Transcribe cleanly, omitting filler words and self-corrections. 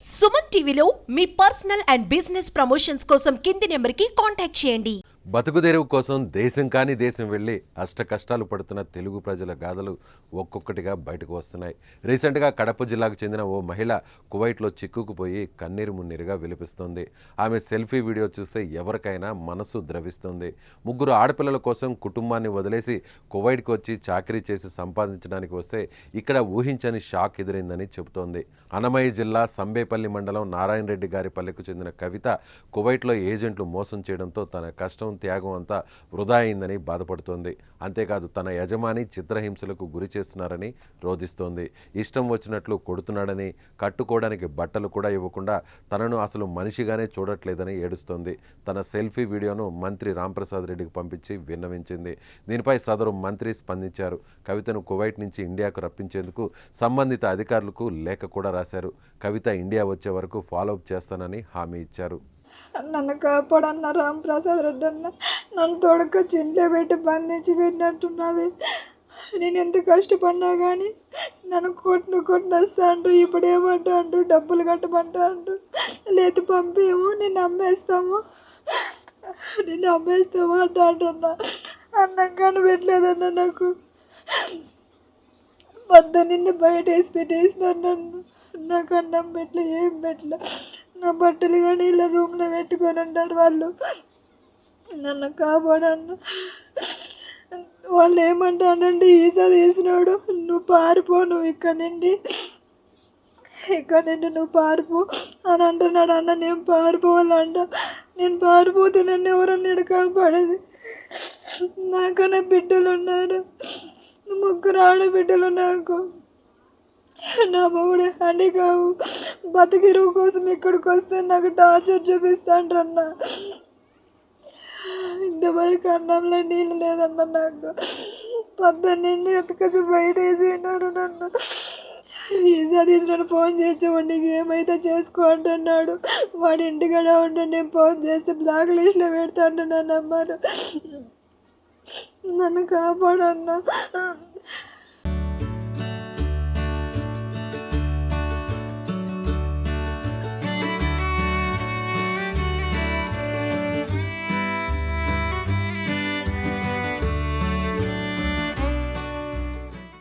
సుమన్ టీవీలో మీ personal and business promotions కోసం కింది నెంబర్కి కాంటాక్ట్ చేయండి. బతుకుదెరువు కోసం దేశం కాని దేశం వెళ్ళి అష్ట కష్టాలు పడుతున్న తెలుగు ప్రజల గాథలు ఒక్కొక్కటిగా బయటకు వస్తున్నాయి. రీసెంట్గా కడప జిల్లాకు చెందిన ఓ మహిళ కువైట్లో చిక్కుకుపోయి కన్నీరు మున్నీరుగా విలిపిస్తోంది. ఆమె సెల్ఫీ వీడియో చూస్తే ఎవరికైనా మనసు ద్రవిస్తుంది. ముగ్గురు ఆడపిల్లల కోసం కుటుంబాన్ని వదిలేసి కువైట్కి వచ్చి చాకరీ చేసి సంపాదించడానికి వస్తే ఇక్కడ ఊహించని షాక్ ఎదురైందని చెబుతోంది. అన్నమయ్య జిల్లా సంబేపల్లి మండలం నారాయణ రెడ్డి గారి పల్లెకు చెందిన కవిత కువైట్లో ఏజెంట్లు మోసం చేయడంతో తన కష్టం త్యాగం అంతా వృధా అయిందని బాధపడుతోంది. అంతేకాదు తన యజమాని చిత్రహింసలకు గురి చేస్తున్నారని రోధిస్తోంది. ఇష్టం వచ్చినట్లు కొడుతున్నాడని, కట్టుకోవడానికి బట్టలు కూడా ఇవ్వకుండా తనను అసలు మనిషిగానే చూడట్లేదని ఏడుస్తోంది. తన సెల్ఫీ వీడియోను మంత్రి రాంప్రసాద్ రెడ్డికి పంపించి విన్నవించింది. దీనిపై సదరు మంత్రి స్పందించారు. కవితను కువైట్ నుంచి ఇండియాకు రప్పించేందుకు సంబంధిత అధికారులకు లేఖ కూడా రాశారు. కవిత ఇండియా వచ్చే వరకు ఫాలోఅప్ చేస్తానని హామీ ఇచ్చారు. నన్ను కాపాడన్న రాంప్రసాద్ రెడ్డి అన్న నన్ను తోడుకొచ్చి ఇంట్లో పెట్టి బంధించి పెట్టినట్టున్నది. నేను ఎంత కష్టపడినా కానీ నన్ను కొట్టినొస్తా అంటూ ఇప్పుడు ఏమంటా అంటూ డబ్బులు కట్టమంటా అంటూ లేదు పంపేమో నిన్ను అమ్మేస్తాము అంటా అంటున్నా. అన్నం కానీ పెట్టలేదన్న నాకు వద్ద నిన్ను బయట వేసి పెట్టేసినారు. నన్ను నాకు అన్నం పెట్టలే, ఏం పెట్టలే. నా బట్టలు కానీ ఇలా రూమ్లో పెట్టుకొని ఉంటారు వాళ్ళు. నన్ను కాపాడన్న వాళ్ళు ఏమంటానండి, ఈసా తీసినాడు నువ్వు పారిపో, నువ్వు ఇక్కడ నుండి నువ్వు పారిపో అని అంటున్నాడు. అన్న నేను పారిపోవాలంట. నేను పారిపోతే నన్ను ఎవరన్నా కాపాడేది. నాకన్నా బిడ్డలు ఉన్నారు, ముగ్గురు ఆడబిడ్డలు. నాకు నా మొగుడు అని కావు బతికిరువు కోసం ఇక్కడికి వస్తే నాకు టార్చర్ చూపిస్తాండ్రన్న. ఇంతవరకు అన్నంలో నీళ్ళు లేదన్న. నాకు పొద్దున్నండి ఎత్తుకొచ్చి బయట వేసినారు నన్ను. ఈజా తీసినాడు. ఫోన్ చేసి నీకు ఏమైతే చేసుకో అంటున్నాడు. వాడి ఇంటికాడ ఉంటే నేను ఫోన్ చేస్తే బ్లాక్ లిస్ట్లో పెడతా అంటున్నాను. అమ్మారు నన్ను కాపాడన్నా.